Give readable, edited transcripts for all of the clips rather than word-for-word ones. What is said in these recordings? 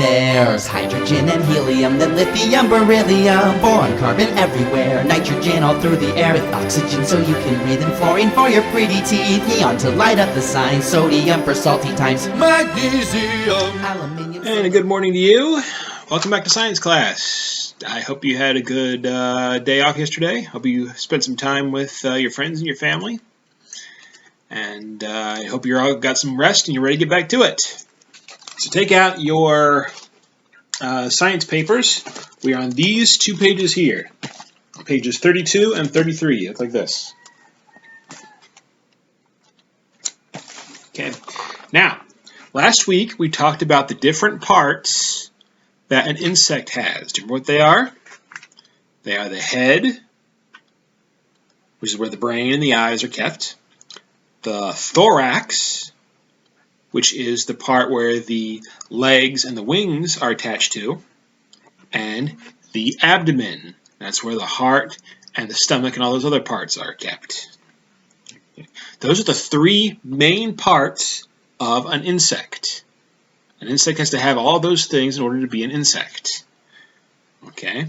There's hydrogen and helium, then lithium, beryllium, boron, carbon everywhere, nitrogen all through the air, with oxygen so you can breathe, and fluorine for your pretty teeth, neon to light up the signs, sodium for salty times, magnesium, aluminium. And a good morning to you. Welcome back to science class. I hope you had a good day off yesterday. Hope you spent some time with your friends and your family. And I hope you all got some rest and you're ready to get back to it. So take out your science papers. We are on these two pages here. Pages 32 and 33. Look like this. Okay. Now, last week we talked about the different parts that an insect has. Do you remember what they are? They are the head, which is where the brain and the eyes are kept. The thorax, which is the part where the legs and the wings are attached to, and the abdomen. That's where the heart and the stomach and all those other parts are kept. Those are the three main parts of an insect. An insect has to have all those things in order to be an insect. Okay.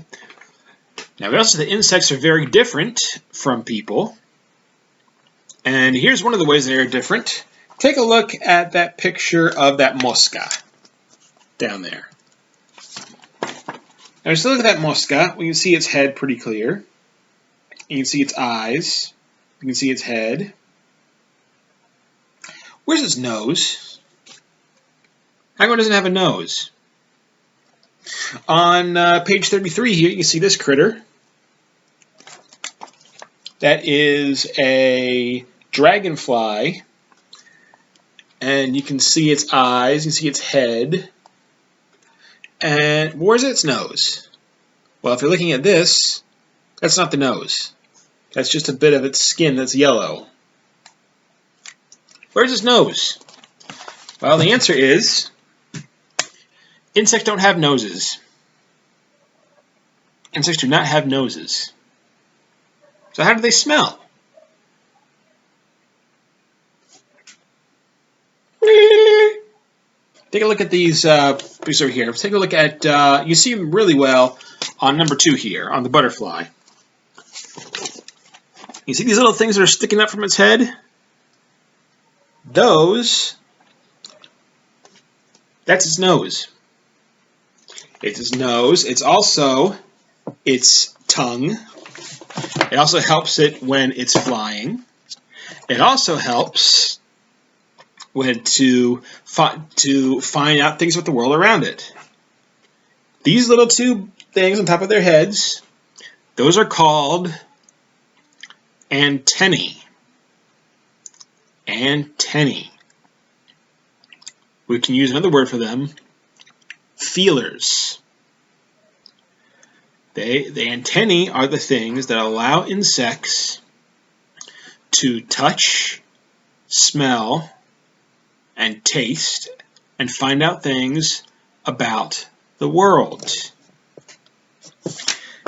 Now, we also say that insects are very different from people. And here's one of the ways they are different. Take a look at that picture of that mosca down there. Now, just look at that mosca. We can see its head pretty clear. You can see its eyes. You can see its head. Where's its nose? How come it doesn't have a nose? On page 33 here, you can see this critter. That is a dragonfly. And you can see its eyes, you can see its head. And where's its nose? Well, if you're looking at this, that's not the nose. That's just a bit of its skin that's yellow. Where's its nose? Well, the answer is insects don't have noses. Insects do not have noses. So how do they smell? Take a look at these pieces over here. Take a look at, you see them really well on number 2 here, on the butterfly. You see these little things that are sticking up from its head? That's its nose. It's its nose. It's also its tongue. It also helps it when it's flying. It also helps when to find out things about the world around it. These little two things on top of their heads, those are called antennae. Antennae. We can use another word for them, feelers. The antennae are the things that allow insects to touch, smell, and taste, and find out things about the world.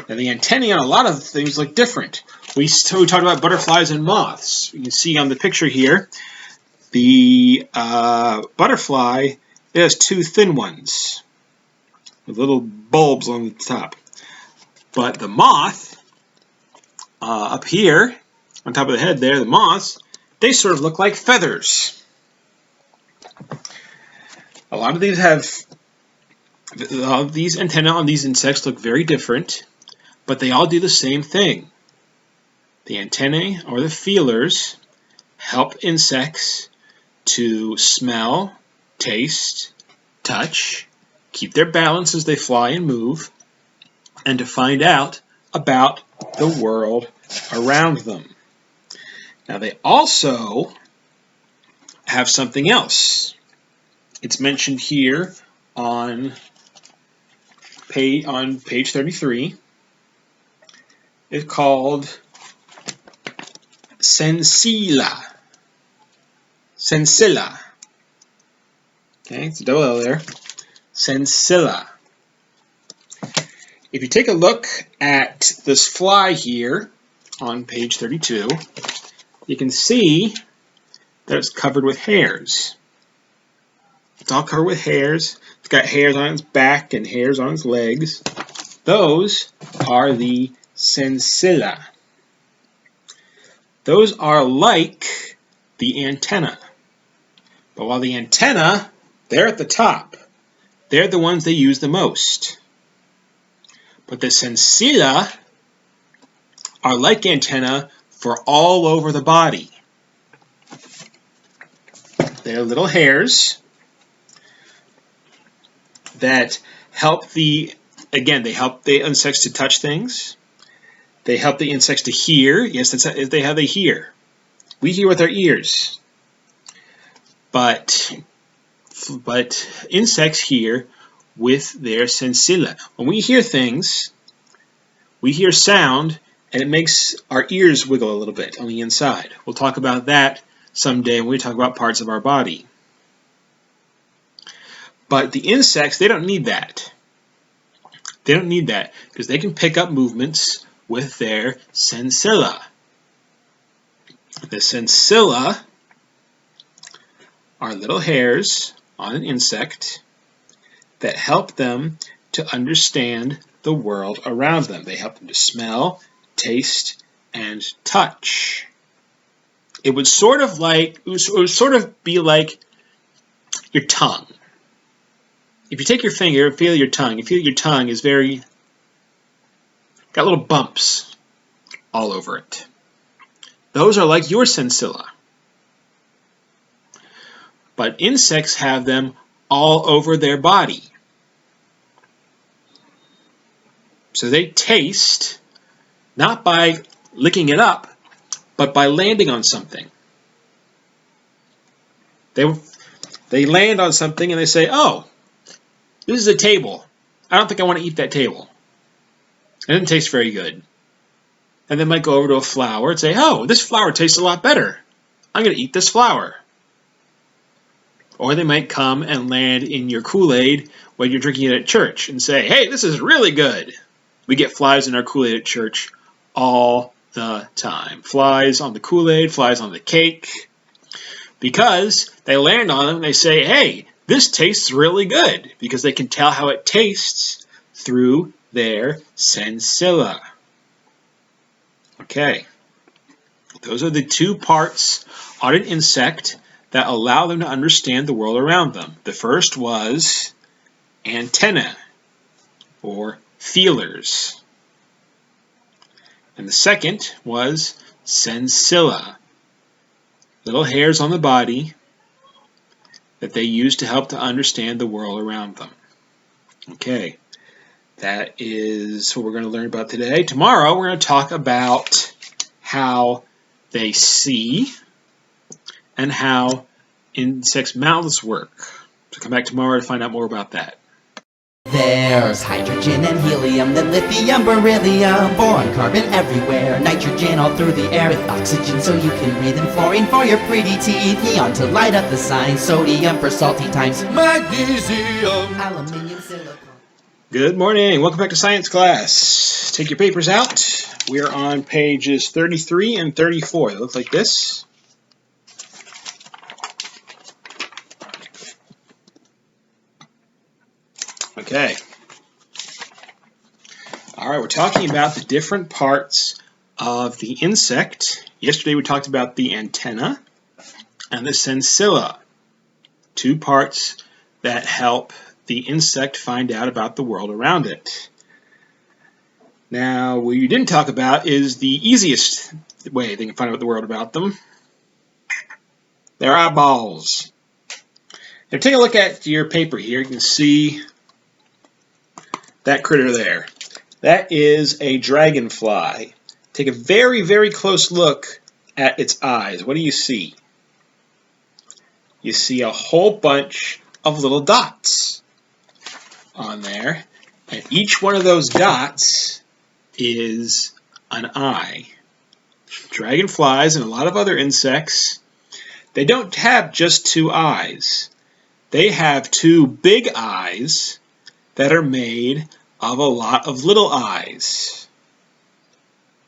Now, the antennae on a lot of things look different. We talked about butterflies and moths. You can see on the picture here, the butterfly, it has two thin ones with little bulbs on the top. But the moth, up here, on top of the head there, the moths, they sort of look like feathers. A lot of these these antennae on these insects look very different, but they all do the same thing. The antennae, or the feelers, help insects to smell, taste, touch, keep their balance as they fly and move, and to find out about the world around them. Now, they also have something else. It's mentioned here on page 33. It's called sensilla. Sensilla. Okay, it's a double L there. Sensilla. If you take a look at this fly here on page 32, you can see that it's covered with hairs. It's all covered with hairs. It's got hairs on its back and hairs on its legs. Those are the sensilla. Those are like the antenna. But while the antenna, they're at the top. They're the ones they use the most. But the sensilla are like antenna for all over the body. They're little hairs that help they help the insects to touch things. They help the insects to hear. Yes, that's how they hear. We hear with our ears. But insects hear with their sensilla. When we hear things, we hear sound, and it makes our ears wiggle a little bit on the inside. We'll talk about that someday when we talk about parts of our body. But the insects, they don't need that. They don't need that because they can pick up movements with their sensilla. The sensilla are little hairs on an insect that help them to understand the world around them. They help them to smell, taste, and touch. It would sort of be like your tongue. If you take your finger and feel your tongue, you feel your tongue is got little bumps all over it. Those are like your sensilla. But insects have them all over their body. So they taste not by licking it up, but by landing on something. They land on something and they say, oh, this is a table. I don't think I want to eat that table. It doesn't taste very good. And they might go over to a flower and say, oh, this flower tastes a lot better. I'm going to eat this flower. Or they might come and land in your Kool-Aid when you're drinking it at church and say, hey, this is really good. We get flies in our Kool-Aid at church all the time. Flies on the Kool-Aid, flies on the cake. Because they land on them and they say, hey, this tastes really good. Because they can tell how it tastes through their sensilla. Okay. Those are the two parts on an insect that allow them to understand the world around them. The first was antennae, or feelers. And the second was sensilla, little hairs on the body that they use to help to understand the world around them. Okay, that is what we're going to learn about today. Tomorrow we're going to talk about how they see and how insects' mouths work. So come back tomorrow to find out more about that. There's hydrogen and helium, then lithium, beryllium, boron, carbon everywhere, nitrogen all through the air with oxygen so you can breathe, and fluorine for your pretty teeth, neon to light up the sign, sodium for salty times, magnesium, aluminium, silicon. Good morning. Welcome back to science class. Take your papers out. We are on pages 33 and 34. They look like this. Okay. All right, we're talking about the different parts of the insect. Yesterday we talked about the antenna and the sensilla, two parts that help the insect find out about the world around it. Now, what you didn't talk about is the easiest way they can find out the world about them. Their eyeballs. Now, take a look at your paper here. You can see that critter there. That is a dragonfly. Take a very, very close look at its eyes. What do you see? You see a whole bunch of little dots on there. And each one of those dots is an eye. Dragonflies and a lot of other insects, they don't have just two eyes. They have two big eyes that are made of a lot of little eyes.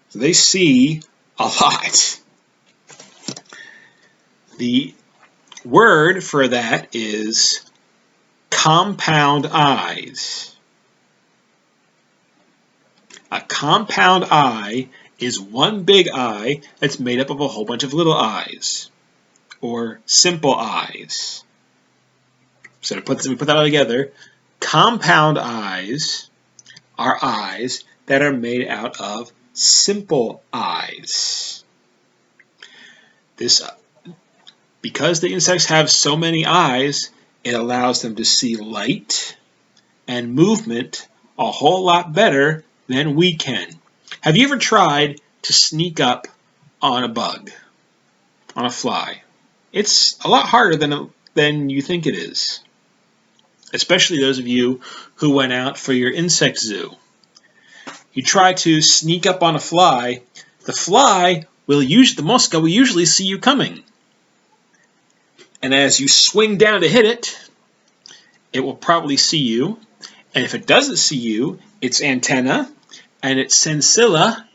So they see a lot. The word for that is compound eyes. A compound eye is one big eye that's made up of a whole bunch of little eyes, or simple eyes. So we put that all together. Compound eyes are eyes that are made out of simple eyes. Because the insects have so many eyes, it allows them to see light and movement a whole lot better than we can. Have you ever tried to sneak up on a bug, on a fly? It's a lot harder than you think it is. Especially those of you who went out for your insect zoo. You try to sneak up on a fly, the mosca will usually see you coming. And as you swing down to hit it, it will probably see you. And if it doesn't see you, its antenna and its sensilla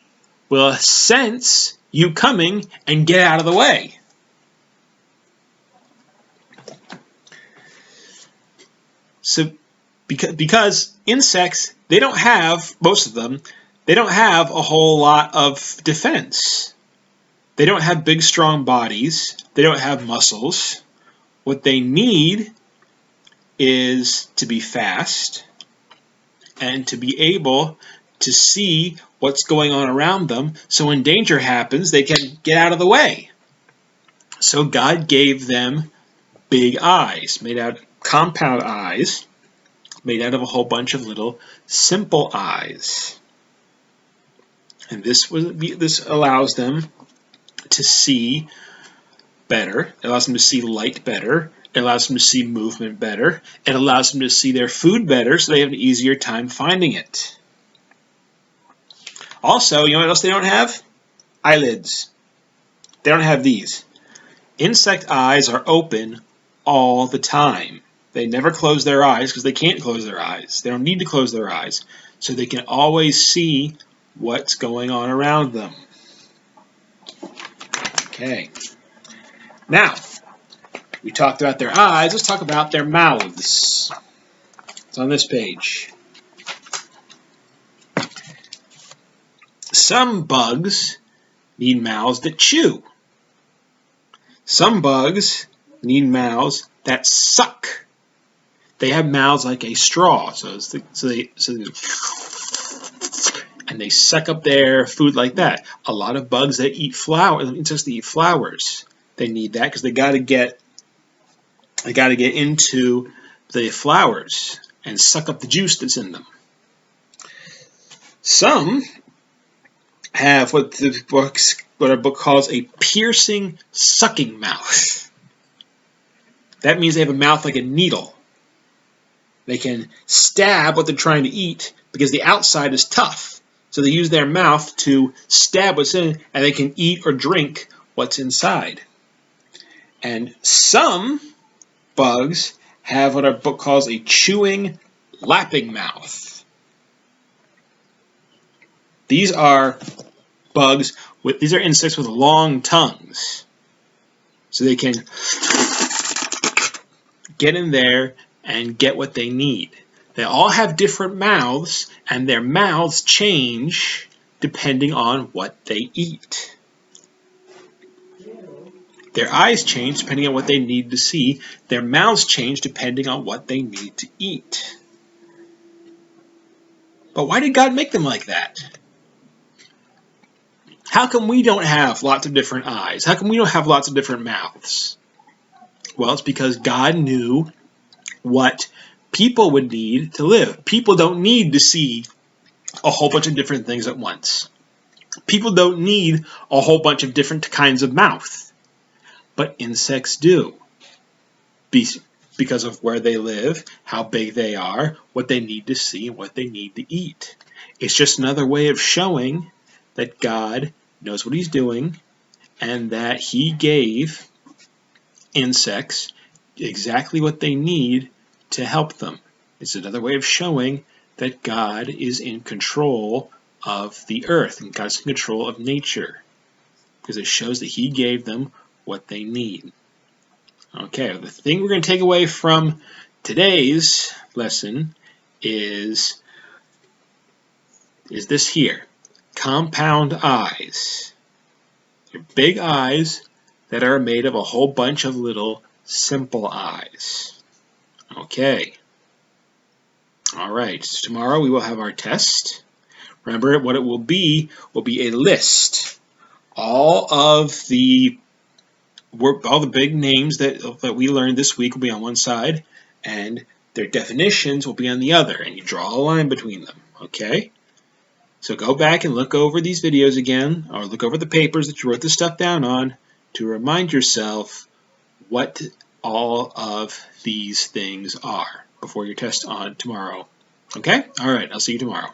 will sense you coming and get out of the way. So, because insects, most of them, they don't have a whole lot of defense. They don't have big, strong bodies. They don't have muscles. What they need is to be fast and to be able to see what's going on around them, so when danger happens, they can get out of the way. So God gave them big eyes, compound eyes, made out of a whole bunch of little simple eyes. And this allows them to see better. It allows them to see light better. It allows them to see movement better. It allows them to see their food better, so they have an easier time finding it. Also, you know what else they don't have? Eyelids. They don't have these. Insect eyes are open all the time. They never close their eyes because they can't close their eyes. They don't need to close their eyes, so they can always see what's going on around them. Okay. Now, we talked about their eyes. Let's talk about their mouths. It's on this page. Some bugs need mouths that chew. Some bugs need mouths that suck. They have mouths like a straw, and they suck up their food like that. A lot of bugs that eat insects that eat flowers, they need that because they got to get into the flowers and suck up the juice that's in them. Some have what our book calls a piercing, sucking mouth. That means they have a mouth like a needle. They can stab what they're trying to eat because the outside is tough. So they use their mouth to stab what's in, and they can eat or drink what's inside. And some bugs have what our book calls a chewing, lapping mouth. These are insects with long tongues. So they can get in there and get what they need. They all have different mouths, and their mouths change depending on what they eat. Their eyes change depending on what they need to see. Their mouths change depending on what they need to eat. But why did God make them like that? How come we don't have lots of different eyes? How come we don't have lots of different mouths? Well, it's because God knew what people would need to live. People don't need to see a whole bunch of different things at once. People don't need a whole bunch of different kinds of mouth. But insects do. Because of where they live, how big they are, what they need to see, and what they need to eat. It's just another way of showing that God knows what he's doing and that he gave insects exactly what they need to help them. It's another way of showing that God is in control of the earth and God's in control of nature, because it shows that he gave them what they need. Okay, the thing we're going to take away from today's lesson is this here. Compound eyes. They're big eyes that are made of a whole bunch of little simple eyes. Okay. All right. So tomorrow we will have our test. Remember, what it will be a list. All the big names that we learned this week will be on one side, and their definitions will be on the other, and you draw a line between them. Okay? So go back and look over these videos again, or look over the papers that you wrote this stuff down on, to remind yourself what all of these things are before your test on tomorrow. Okay? All right, I'll see you tomorrow.